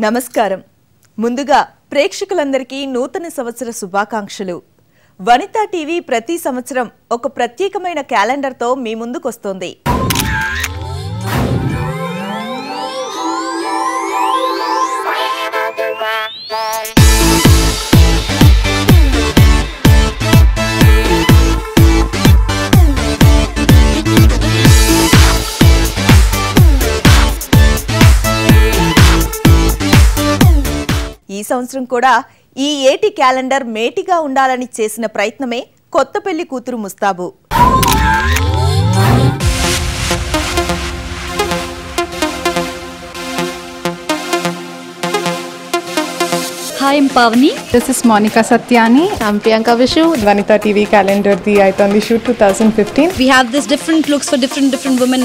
నమస్కారం. ముందుగా ప్రేక్షకులందరికీ నూతన సంవత్సర శుభాకాంక్షలు. వనితా టీవీ ప్రతి సంవత్సరం ఒక ప్రత్యేకమైన క్యాలెండర్తో మీ ముందుకొస్తోంది. ఈ సంవత్సరం కూడా ఈ ఏటి క్యాలెండర్ మేటిగా ఉండాలని చేసిన ప్రయత్నమే కొత్త పెళ్లి కూతురు ముస్తాబు. Hi, I'm Pavni. This is Monica Satyani. I'm Priyanka Vishu. Vanita TV calendar, the Aitandi shoot 2015. We have this different looks for different women.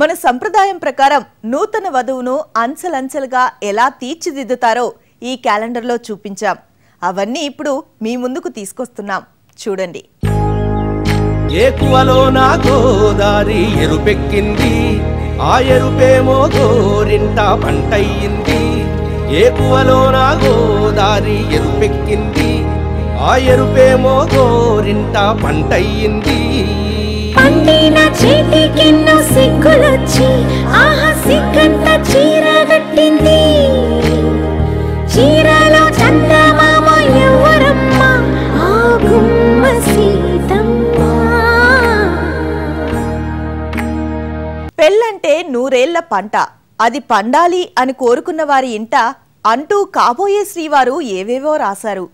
మన సంప్రదాయం ప్రకారం నూతన వధువును అంచెలంచెలుగా ఎలా తీర్చిదిద్దుతారో ఈ క్యాలెండర్లో చూపించాం. అవన్నీ ఇప్పుడు మీ ముందుకు తీసుకొస్తున్నాం, చూడండి. ఏకువలో నా గోదారి ఎరుపెక్కింది, ఆ ఎరుపేమో గోరింట పంటయ్యింది. ఏకువలో నా గోదారి ఎరుపెక్కింది, ఆ ఎరుపేమో గోరింట పంటయ్యింది. పండిన చేతికెన్నో సిగ్గులొచ్చి ఆహా సిగ్గంత చీర కట్టింది. చీరలో చందమామ ఎవరమ్మ, ఆ గుమ్మ సీతమ్మ. పెళ్ళంటే నూరేళ్ల పంట, అది పండాలి అని కోరుకున్న వారి ఇంట అంటూ కాబోయే శ్రీవారు ఏవేవో రాశారు.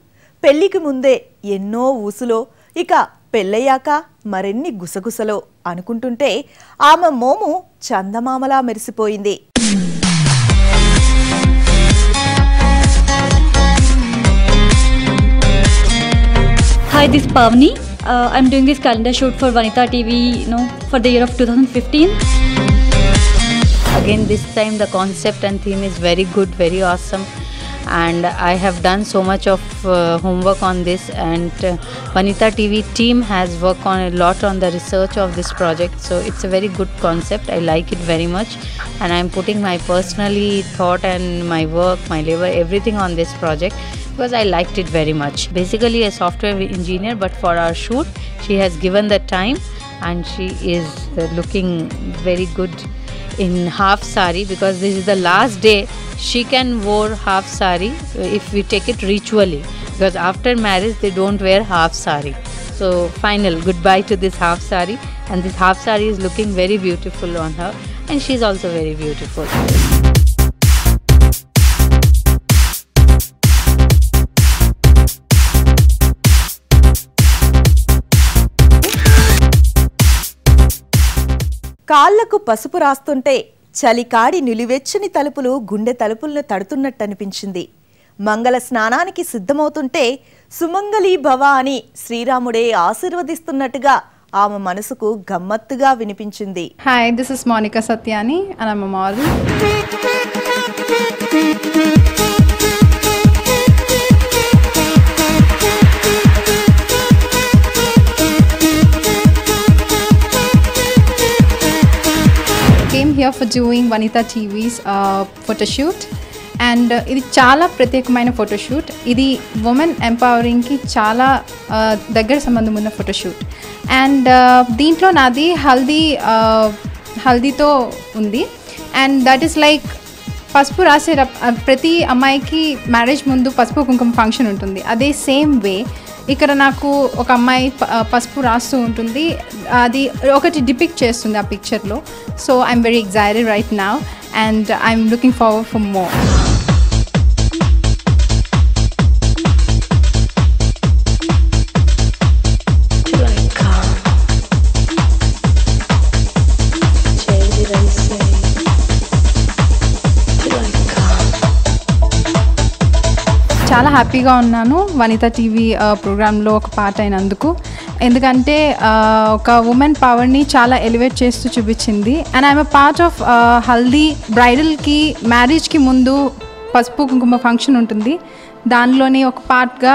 పెళ్లికి ముందే ఎన్నో ఊసులో, ఇక పెళ్ళయ్యాక మరెన్ని గుసగుసలో అనుకుంటుంటే ఆమె మోము చందమామలా మెరిసిపోయింది. Hi, this is Pavni. I'm doing this calendar shoot for Vanita TV, for the year of 2015. Again, this time the concept and theme is very good, very awesome. And I have done so much of homework on this, and Vanita TV team has worked on a lot on the research of this project, so it's a very good concept. I like it very much, and I'm putting my personally thought and my work, my labor, everything on this project because I liked it very much. Basically a software engineer, but for our shoot she has given the time and she is looking very good in half sari because this is the last day she can wear half sari if we take it ritually, because after marriage they don't wear half sari. So final goodbye to this half sari, and this half sari is looking very beautiful on her, and she's also very beautiful. కాళ్లకు పసుపు రాస్తుంటే చలికాడి నిలువెచ్చని తలుపులు గుండె తలుపులను తడుతున్నట్టనిపించింది. మంగళ స్నానానికి సిద్ధమవుతుంటే సుమంగళీ భవ అని శ్రీరాముడే ఆశీర్వదిస్తున్నట్టుగా ఆమె మనసుకు గమ్మత్తుగా వినిపించింది. Hi, this is Monica Satyani and I'm a model. Came here for doing Vanita TV's photo shoot, and ఇది చాలా ప్రత్యేకమైన ఫోటోషూట్. ఇది ఉమెన్ ఎంపవరింగ్కి చాలా దగ్గర సంబంధం ఉన్న ఫోటోషూట్. అండ్ దీంట్లో నాది హల్దీతో ఉంది. అండ్ దట్ ఈస్ లైక్ పసుపు రాసే ప్రతి అమ్మాయికి మ్యారేజ్ ముందు పసుపు కుంకుమ ఫంక్షన్ ఉంటుంది. అదే సేమ్ వే ఇక్కడ నాకు ఒక అమ్మాయి పసుపు రాస్తూ ఉంటుంది, అది ఒకటి డిపిక్ట్ చేస్తుంది ఆ పిక్చర్లో. So I'm very excited right now and I'm looking forward for more. చాలా హ్యాపీగా ఉన్నాను వనితా టీవీ ప్రోగ్రాంలో ఒక పార్ట్ అయినందుకు. ఎందుకంటే ఒక ఉమెన్ పవర్ని చాలా ఎలివేట్ చేస్తూ చూపించింది. And I'm part of haldi బ్రైడల్కి మ్యారేజ్కి ముందు పసుపు కుంకుమ ఫంక్షన్ ఉంటుంది. దానిలోని ఒక పార్ట్గా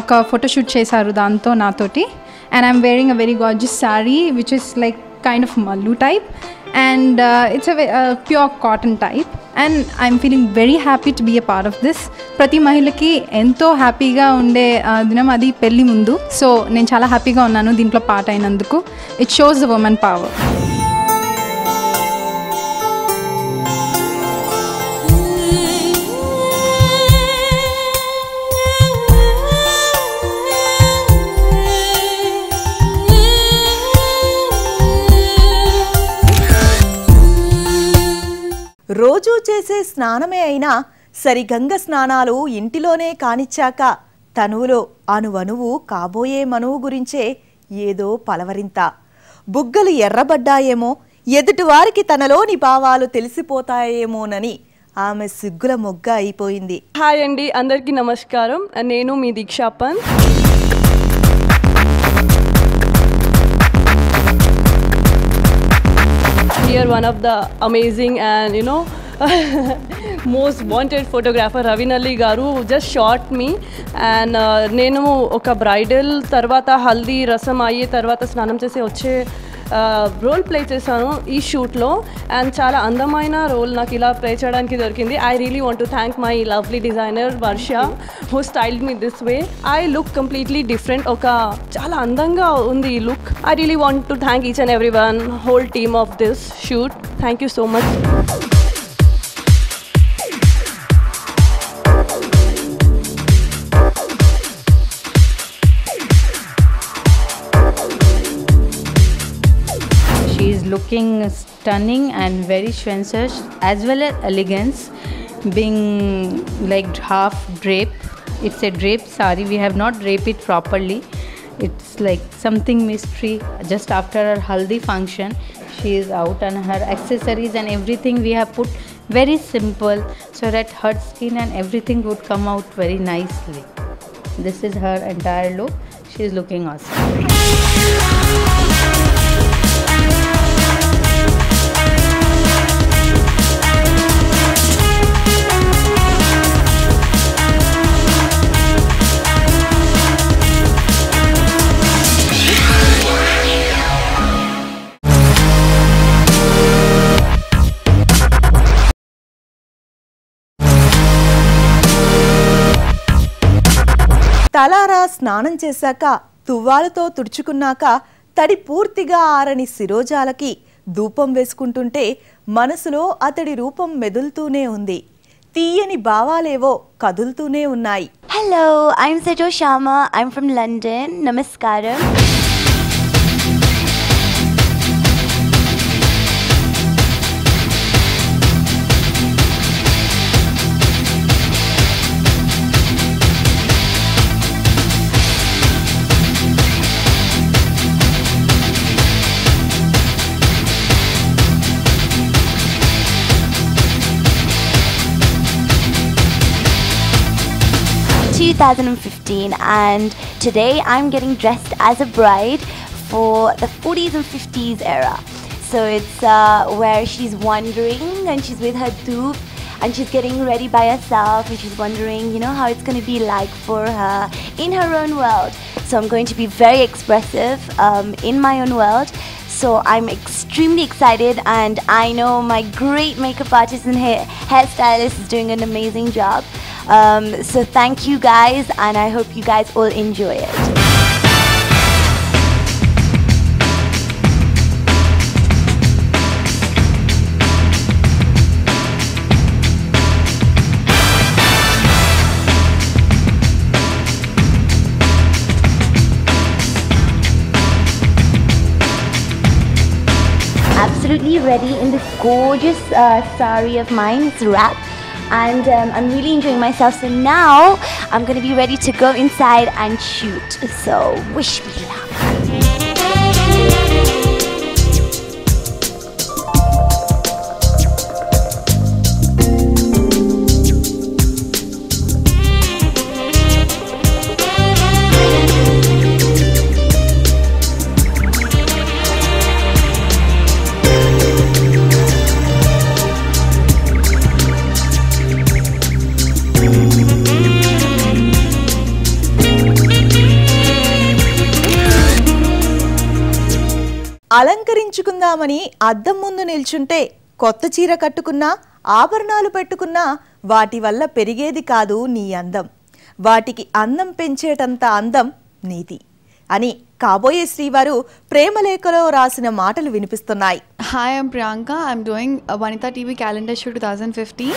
ఒక ఫోటోషూట్ చేశారు దాంతో నాతోటి. And I'm wearing a very gorgeous sari which is like kind of Mallu type and it's a pure cotton type. And I'm feeling very happy to be a part of this. ప్రతి మహిళకి ఎంతో హ్యాపీగా ఉండే దినం అది పెళ్ళి ముందు. సో నేను చాలా హ్యాపీగా ఉన్నాను దీంట్లో పార్ట్ అయినందుకు. It shows the women power. రోజూ చేసే స్నానమే అయినా సరిగంగ స్నానాలు ఇంటిలోనే కానిచ్చాక తనువులో అణువణువు కాబోయే మనువు గురించే ఏదో పలవరింత. బుగ్గలు ఎర్రబడ్డాయేమో, ఎదుటివారికి తనలోని భావాలు తెలిసిపోతాయేమోనని ఆమె సిగ్గుల మొగ్గ అయిపోయింది. హాయ్ అండి, అందరికీ నమస్కారం. నేను మీ దీక్షా Pant. Here one of the amazing and most wanted photographer Ravinalli garu just shot me and nenu oka bridal tarvata haldi rasam ayye tarvata snanam chese vache role play చేశాను ఈ షూట్లో. అండ్ చాలా అందమైన రోల్ నాకు ఇలా ప్లే చేయడానికి దొరికింది. I really want to thank my lovely designer Varsha who styled me this way. I look completely different. ఒక చాలా అందంగా ఉంది ఈ లుక్. I really want to thank each and every one, whole team of this shoot. Thank you so much. Looking stunning and very Schwencerish as well as elegance, being like half drape. It's a drape sari. We have not draped it properly. It's like something mystery. Just after her haldi function, she is out and her accessories and everything we have put very simple so that her skin and everything would come out very nicely. This is her entire look. She is looking awesome. తలారా స్నానం చేశాక తువ్వాలతో తుడుచుకున్నాక తడి పూర్తిగా ఆరని శిరోజాలకి ధూపం వేసుకుంటుంటే మనసులో అతడి రూపం మెదులుతూనే ఉంది. తీయని భావాలేవో కదులుతూనే ఉన్నాయి. Hello, I'm Sejo Sharma. I'm from London. Namaskaram. And today I'm getting dressed as a bride for the 40s and 50s era. So it's where she's wandering and she's with her dhoop and she's getting ready by herself and she's wondering, how it's going to be like for her in her own world. So I'm going to be very expressive in my own world. So I'm extremely excited and I know my great makeup artist and hairstylist is doing an amazing job. So thank you guys and I hope you guys all enjoy it. Absolutely ready in this gorgeous sari of mine. It's wrap. And I'm really enjoying myself. So now I'm going to be ready to go inside and shoot. So wish me luck. అలంకరించుకుందామని అద్దం ముందు నిల్చుంటే కొత్త చీర కట్టుకున్నా ఆభరణాలు పెట్టుకున్నా వాటి వల్ల పెరిగేది కాదు నీ అందం. వాటికి అందం పెంచేటంత అందం నీది అని కాబోయే శ్రీవారు ప్రేమలేఖలో రాసిన మాటలు వినిపిస్తున్నాయి. Hi, I'm Priyanka. I'm doing a Vanita TV calendar shoot 2015.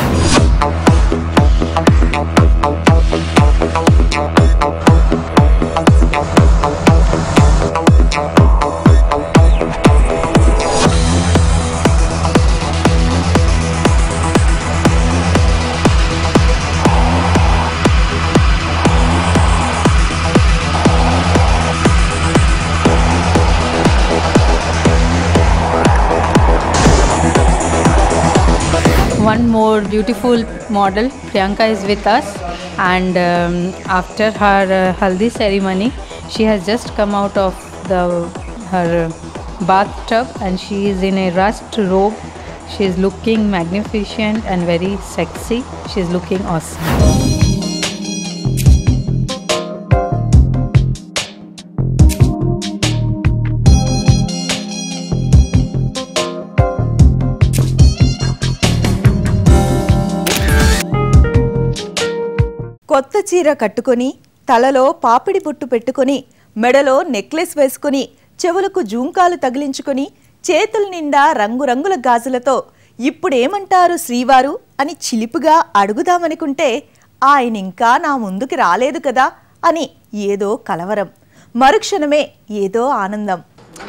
One more beautiful model, Priyanka, is with us, and after her haldi ceremony, she has just come out of her bathtub and she is in a rust robe. She is looking magnificent and very sexy. She is looking awesome. కొత్త చీర కట్టుకొని తలలో పాపిడి బొట్టు పెట్టుకొని మెడలో necklace వేసుకుని చెవులకు జూంకాలు తగిలించుకొని చేతుల నిండా రంగురంగుల గాజులతో ఇప్పుడేమంటారు శ్రీవారు అని చిలిపుగా అడుగుదామనుకుంటే ఆయన ఇంకా నా ముందుకి రాలేదు కదా అని ఏదో కలవరం, మరుక్షణమే ఏదో ఆనందం.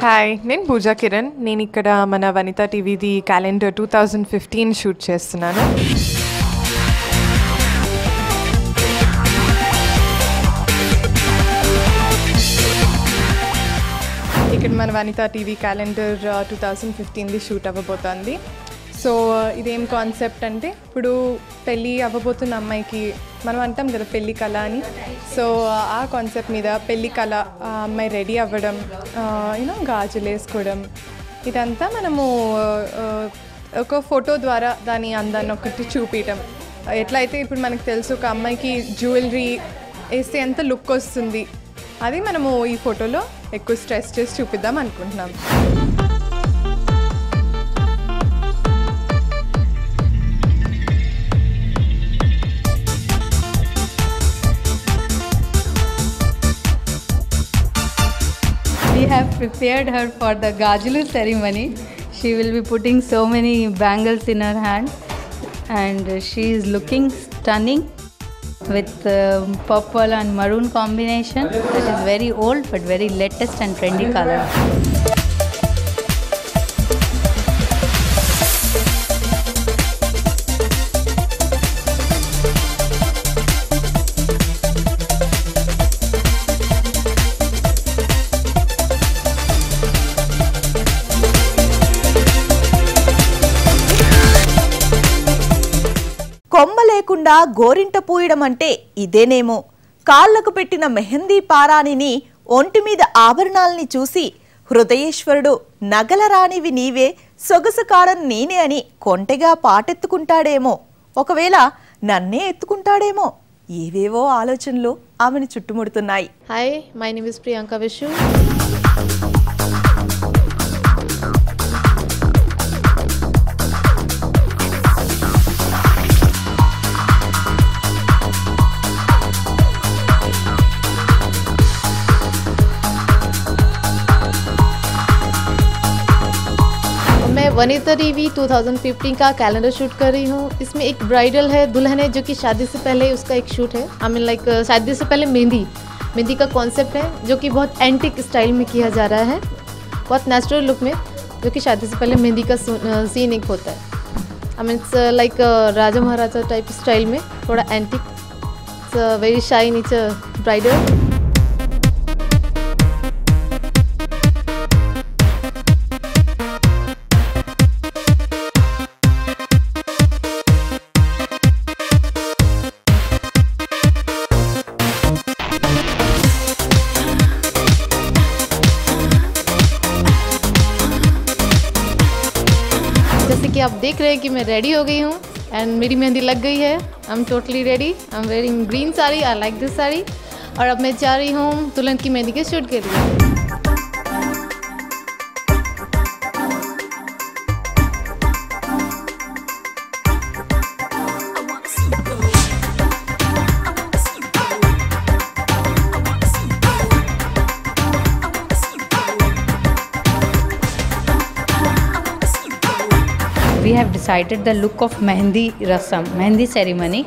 హాయ్, నేను పూజా కిరణ్. నేను ఇక్కడ మన వనితా టీవీది క్యాలెండర్ 2015 షూట్ చేస్తున్నాను. ఇక్కడ మన వనితా టీవీ క్యాలెండర్ 2015ది షూట్ అవ్వబోతోంది. సో ఇదేం కాన్సెప్ట్ అంటే, ఇప్పుడు పెళ్ళి అవ్వబోతున్న అమ్మాయికి మనం అంటాం కదా పెళ్ళి కళ అని. సో ఆ కాన్సెప్ట్ మీద పెళ్ళి కళ, అమ్మాయి రెడీ అవ్వడం, గాజులు వేసుకోవడం, ఇదంతా మనము ఒక ఫోటో ద్వారా దాని అందాన్ని ఒకటి చూపించడం. ఎట్లయితే ఇప్పుడు మనకు తెలుసు ఒక అమ్మాయికి జ్యువెలరీ వేస్తే ఎంత లుక్ వస్తుంది, అది మనము ఈ ఫోటోలో ఎక్కువ స్ట్రెస్ చేసి చూపిద్దాం అనుకుంటున్నాం. We have prepared her for the Gajulu ceremony. She will be putting so many bangles in her hand and she is looking stunning with purple and maroon combination. That is very old but very latest and trendy color. కొమ్మ లేకుండా గోరింట పూయడం అంటే ఇదేనేమో. కాళ్లకు పెట్టిన మెహందీ పారాణిని, ఒంటి మీద ఆభరణాల్ని చూసి హృదయేశ్వరుడు నగల రాణివి నీవే, సొగసు కాడను నేనే అని కొంటెగా పాటెత్తుకుంటాడేమో, ఒకవేళ నన్నే ఎత్తుకుంటాడేమో. ఏవేవో ఆలోచనలు ఆమెను చుట్టుముడుతున్నాయి. Hi, my name is Priyanka Vishu. मैं वनिता टीवी 2015 का कैलेंडर शूट कर रही हूँ. इसमें एक ब्राइडल है, दुल्हन है, जो कि शादी से पहले उसका एक शूट है. आई मीन लाइक शादी से पहले मेहंदी का कॉन्सेप्ट है, जो कि बहुत एंटिक स्टाइल में किया जा रहा है, बहुत नेचुरल लुक में, जो कि शादी से पहले मेहंदी का सीन एक होता है. I mean it's like Raja Maharaja type style में, थोड़ा antique. It's very shine. It's bridal. जैसे कि आप देख रहे हैं कि मैं रेडी हो गई हूँ एंड मेरी मेहंदी लग गई है. I am totally ready. I am wearing green sari. I like this sari. और अब मैं जा रही हूँ दुल्हन की मेहंदी के शूट के लिए. have decided the look of Mehndi Rasam, Mehndi ceremony.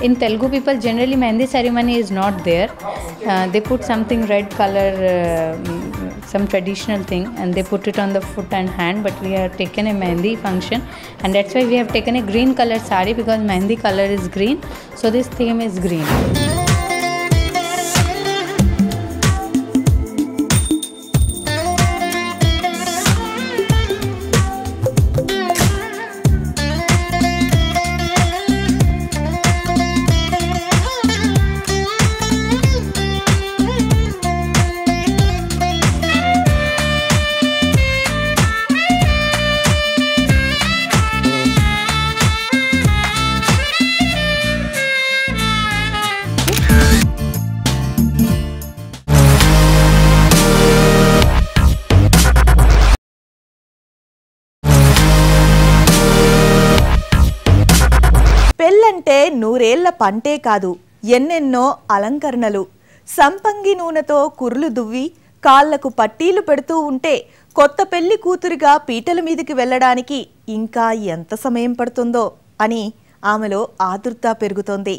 In Telugu people generally Mehndi ceremony is not there. They put something red color, some traditional thing, and they put it on the foot and hand, but we have taken a Mehndi function, and that's why we have taken a green color sari, because Mehndi color is green, so this theme is green. పెళ్ళంటే నూరేళ్ల పంటే కాదు, ఎన్నెన్నో అలంకరణలు. సంపంగి నూనెతో కుర్లు దువ్వి కాళ్లకు పట్టీలు పెడుతూ ఉంటే కొత్త పెళ్లి కూతురిగా పీటల మీదకి వెళ్ళడానికి ఇంకా ఎంత సమయం పడుతుందో అని ఆమెలో ఆదుర్త పెరుగుతోంది.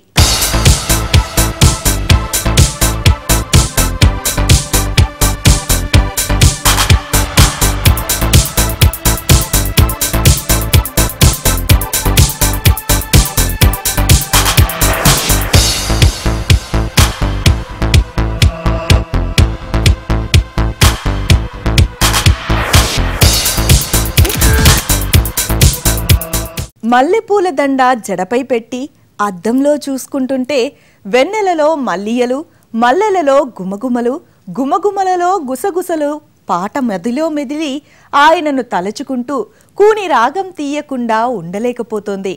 మల్లెపూల దండ జడపై పెట్టి అద్దంలో చూసుకుంటుంటే వెన్నెలలో మల్లియలు, మల్లెలలో గుమగుమలు, గుమగుమలలో గుసగుసలు పాట మదిలో మెదిలి ఆయనను తలచుకుంటూ కూని రాగం తీయకుండా ఉండలేకపోతోంది.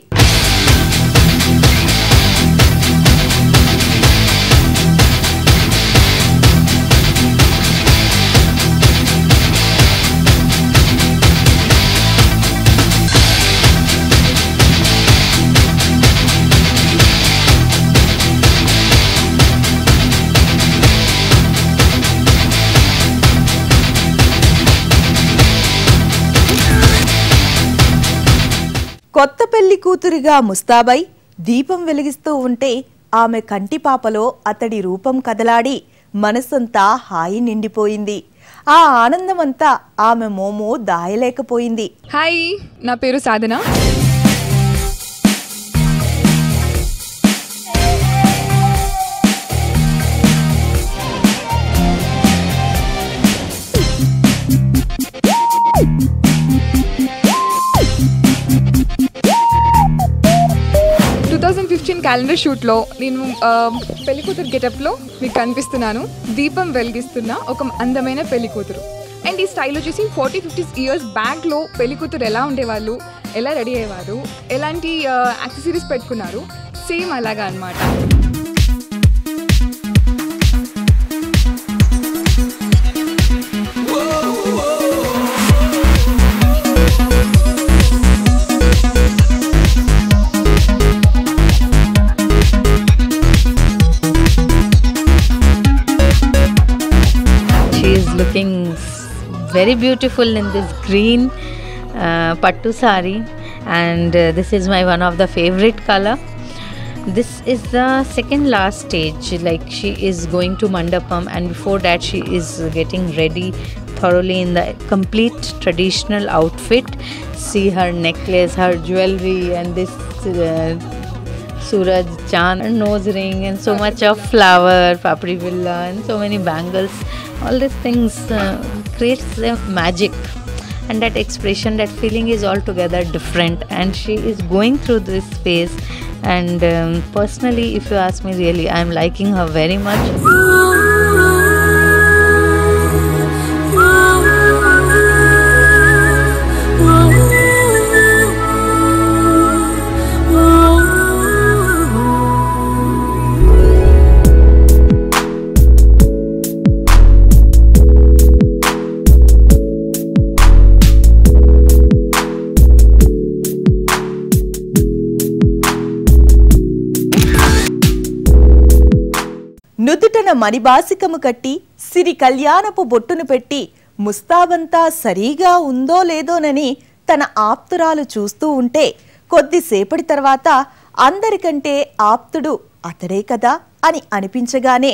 కొత్త పెళ్లి కూతురిగా ముస్తాబై దీపం వెలిగిస్తూ ఉంటే ఆమె కంటిపాపలో అతడి రూపం కదలాడి మనసంతా హాయి నిండిపోయింది. ఆ ఆనందమంతా ఆమె మోమో దాయలేకపోయింది. హాయ్, నా పేరు సాధన. క్యాలెండర్ షూట్లో నేను పెళ్లికూతురు గెటప్లో మీకు కనిపిస్తున్నాను. దీపం వెలిగిస్తున్న ఒక అందమైన పెళ్లికూతురు. అండ్ ఈ స్టైల్ వచ్చేసి 40-50 ఇయర్స్ బ్యాక్లో పెళ్లికూతురు ఎలా ఉండేవాళ్ళు, ఎలా రెడీ అయ్యేవారు, ఎలాంటి యాక్సెసరీస్ పెట్టుకున్నారు, సేమ్ అలాగా అన్నమాట. Looking very beautiful in this green pattu sari, and this is my one of the favorite color. This is the second last stage, like she is going to mandapam, and before that she is getting ready thoroughly in the complete traditional outfit. See her necklace, her jewelry, and this Suraj Chand nose ring, and so much of flower, papri villa, and so many bangles. All these things creates a magic, and that expression, that feeling is altogether different, and she is going through this phase, and personally, if you ask me, really I am liking her very much. నుదుటన మణిబాసికము కట్టి సిరి కళ్యాణపు బొట్టును పెట్టి ముస్తాబంతా సరిగా ఉందో లేదోనని తన ఆప్తురాలు చూస్తూ ఉంటే కొద్దిసేపటి తర్వాత అందరికంటే ఆప్తుడు అతడే కదా అని అనిపించగానే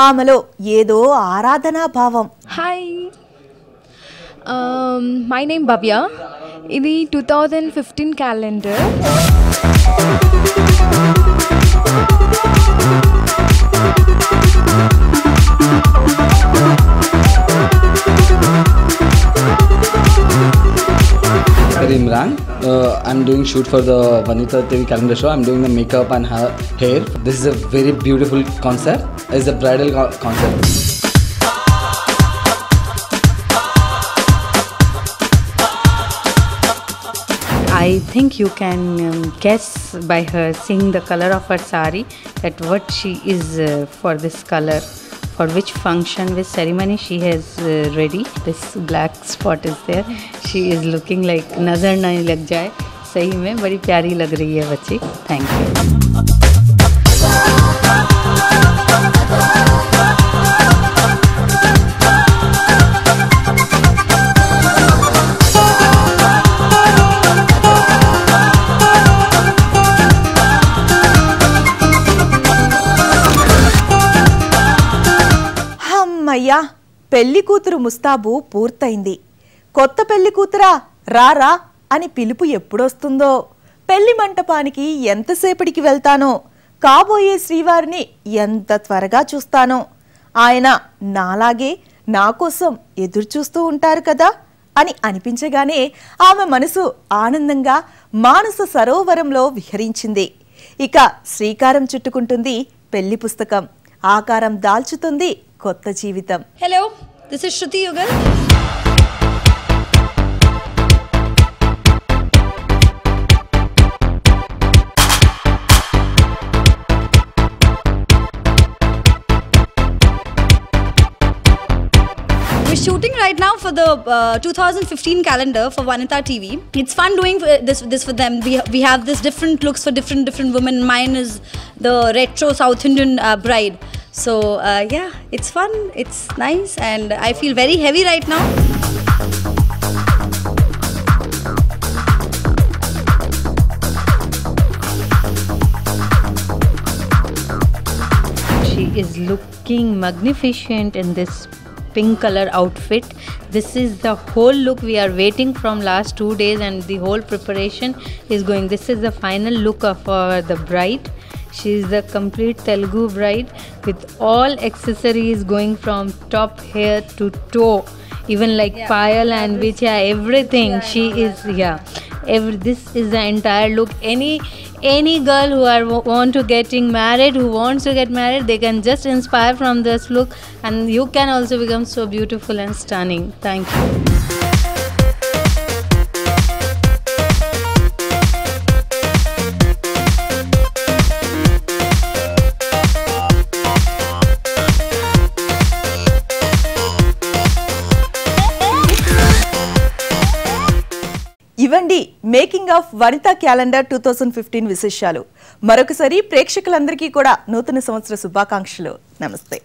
ఆమెలో ఏదో ఆరాధనా భావం. హాయ్, మై నేమ్ భవ్య. ఇది 2015 calendar. Imran. I'm doing shoot for the Vanita TV calendar show. I'm doing the makeup and hair. This is a very beautiful concept. It's a bridal concept. I think you can guess by her seeing the color of her sari that what she is for this color, for which function, which ceremony she has ready. This black spot is there. She is looking like nazar na lag jaye. सही में बड़ी प्यारी लग रही है बच्ची. Thank you. అమ్మయ్యా, పెళ్లి కూతురు ముస్తాబు పూర్తయింది. కొత్త పెళ్లి కూతురా రారా అని పిలుపు ఎప్పుడొస్తుందో, పెళ్లి మంటపానికి ఎంతసేపటికి వెళ్తానో, కాబోయే శ్రీవారిని ఎంత త్వరగా చూస్తానో, ఆయన నాలాగే నా కోసం ఎదురుచూస్తూ ఉంటారు కదా అని అనిపించగానే ఆమె మనసు ఆనందంగా మానస సరోవరంలో విహరించింది. ఇక శ్రీకారం చుట్టుకుంటుంది పెళ్లి పుస్తకం, ఆకారం దాల్చుతుంది కొత్త జీవితం. Hello, this is Shruti యుగల్. We're shooting right now for the 2015 calendar for Vanita TV. It's fun doing this for them. We have this different looks for different women. Mine is the retro South Indian bride. So yeah, it's fun, it's nice, and I feel very heavy right now. She is looking magnificent in this pink color outfit. This is the whole look we are waiting from last 2 days, and the whole preparation is going. This is the final look of the bride. She is the complete Telugu bride with all accessories going from top hair to toe, even like payal and bicha, everything. She is this is the entire look. Any girl who want to getting married, who wants to get married, they can just inspire from this look, and you can also become so beautiful and stunning. Thank you. ఇవండి making of Vanitha calendar 2015 విశేషాలు. మరొకసారి ప్రేక్షకులందరికీ కూడా నూతన సంవత్సర శుభాకాంక్షలు. నమస్తే.